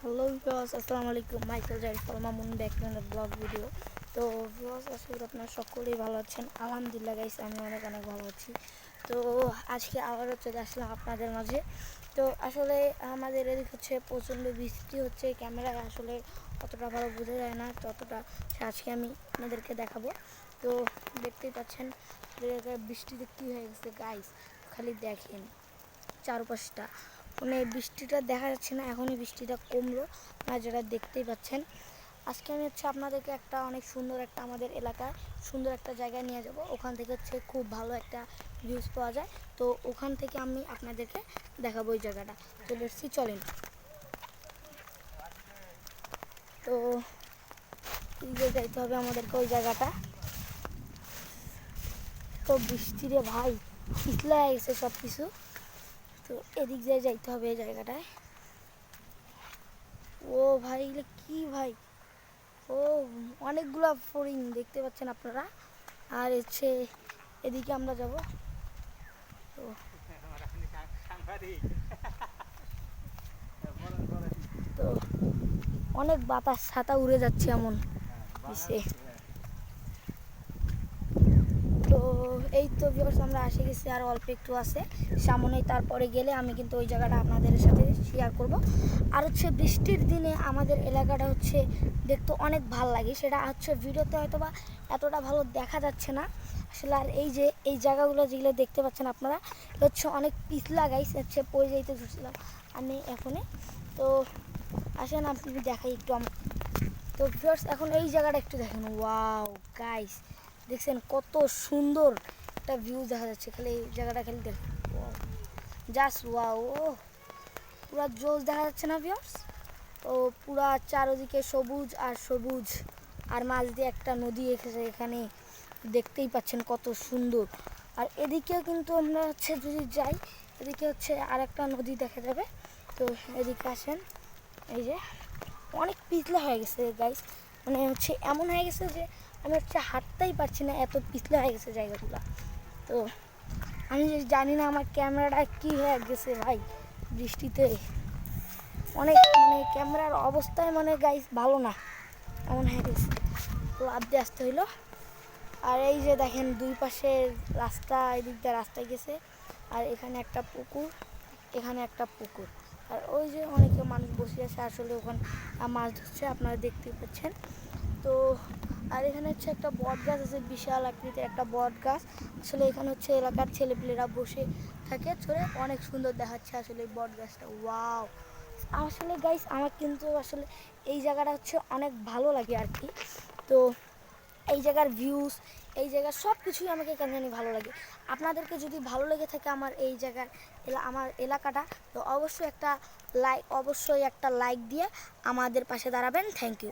Hello viewers, আসসালামু আলাইকুম। Michael Zahid Mamun back to the blog video. তো ভিউয়ার্স, আসলে আপনারা সকলেই ভালো আছেন। আলহামদুলিল্লাহ গাইস, আমি অনেক ভালো আছি। তো আজকে আবারও চলে আসলাম আপনাদের মাঝে। তো আসলে আমাদের এদিকে হচ্ছে প্রচণ্ড বৃষ্টি হচ্ছে, ক্যামেরায় আসলে অতটা ভালো বোঝা যায় না, ততটা আজকে আমি আপনাদেরকে দেখাবো। তো দেখতেই পাচ্ছেন বৃষ্টিতে কী হয়ে গেছে গাইস, খালি দেখেন চারপাশটা, মানে বৃষ্টিটা দেখা যাচ্ছে না। এখনই বৃষ্টিটা কমলো, আর যেটা দেখতেই পাচ্ছেন। আজকে আমি হচ্ছে আপনাদেরকে একটা অনেক সুন্দর একটা আমাদের এলাকায় সুন্দর একটা জায়গায় নিয়ে যাব। ওখান থেকে হচ্ছে খুব ভালো একটা ভিউজ পাওয়া যায়। তো ওখান থেকে আমি আপনাদেরকে দেখাবো ওই জায়গাটা। চলে এসেছি, চলেন। তো এই যে যাইতে হবে আমাদেরকে ওই জায়গাটা। তো বৃষ্টিরে ভাই পিছলা হয়ে গেছে সব কিছু। তো এদিক দিয়ে যাইতে হবে এই জায়গাটায়। ও ভাই, এগুলো কি ভাই! ও অনেকগুলো ফড়িং দেখতে পাচ্ছেন আপনারা। আর হচ্ছে এদিকে আমরা যাব। তো তো অনেক বাতাস, ছাতা উড়ে যাচ্ছে এমন দিছে। তো এই তো ভিউয়ার্স, আমরা এসে গেছি, আর অল্প একটু আছে সামনেই। তারপরে গেলে আমি কিন্তু ওই জায়গাটা আপনাদের সাথে শেয়ার করব। আর হচ্ছে বৃষ্টির দিনে আমাদের এলাকাটা হচ্ছে দেখতে অনেক ভালো লাগে, সেটা হচ্ছে ভিডিওতে হয়তো বা এতটা ভালো দেখা যাচ্ছে না আসলে। আর এই যে এই জায়গাগুলো যেগুলো দেখতে পাচ্ছেন আপনারা, হচ্ছে অনেক পিছলা গাইস, হচ্ছে পড়ে যাইতে ধরছিলাম আমি এখনই। তো আসেন আপনি দেখাই একটু তো ভিউয়ার্স, এখন এই জায়গাটা একটু দেখেন। ওয়াও গাইস, দেখছেন কত সুন্দর একটা ভিউ দেখা যাচ্ছে। খালি এই জায়গাটা খালি দেখেন, জাস্ট ওয়াও। ও পুরা জোস দেখা যাচ্ছে না ভিউয়ার্স? ও পুরা চারদিকে সবুজ আর সবুজ, আর মাঝ দিয়ে একটা নদী এসেছে এখানে, দেখতেই পাচ্ছেন কত সুন্দর। আর এদিকেও কিন্তু আমরা হচ্ছে যদি যাই, এদিকে হচ্ছে আর একটা নদী দেখা যাবে। তো এদিকে আসেন। এই যে অনেক পিছলা হয়ে গেছে গাইস, মানে হচ্ছে এমন হয়ে গেছে যে আমি হচ্ছে হাঁটতেই পারছি না, এত পিছলা হয়ে গেছে জায়গাগুলো। তো আমি জানি না আমার ক্যামেরাটা কী হয়ে গেছে ভাই, বৃষ্টিতে অনেক, মানে ক্যামেরার অবস্থায় মানে গাইস ভালো না, এমন হয়ে গেছে। তো আস্তে আসতে হইলো। আর এই যে দেখেন দুই পাশে রাস্তা, এদিক দিয়ে রাস্তায় গেছে। আর এখানে একটা পুকুর, এখানে একটা পুকুর। আর ওই যে অনেকে মানুষ বসে আছে আসলে ওখানে মাছ ধরছে, আপনারা দেখতেই পাচ্ছেন। তো আর এখানে হচ্ছে একটা বট গাছ আছে, বিশাল আকৃতির একটা বট গাছ। আসলে এখানে হচ্ছে এলাকার ছেলেপিলেরা বসে থাকে চলে, অনেক সুন্দর দেখাচ্ছে আসলে এই বট গাছটা। ওয়াও! আসলে গাইস আমার কিন্তু আসলে এই জায়গাটা হচ্ছে অনেক ভালো লাগে আর কি। তো এই জায়গার ভিউজ, এই জায়গার সব কিছুই আমাকে কেন জানি ভালো লাগে। আপনাদেরকে যদি ভালো লেগে থাকে আমার এই জায়গার আমার এলাকাটা, তো অবশ্যই একটা লাইক দিয়ে আমাদের পাশে দাঁড়াবেন। Thank you.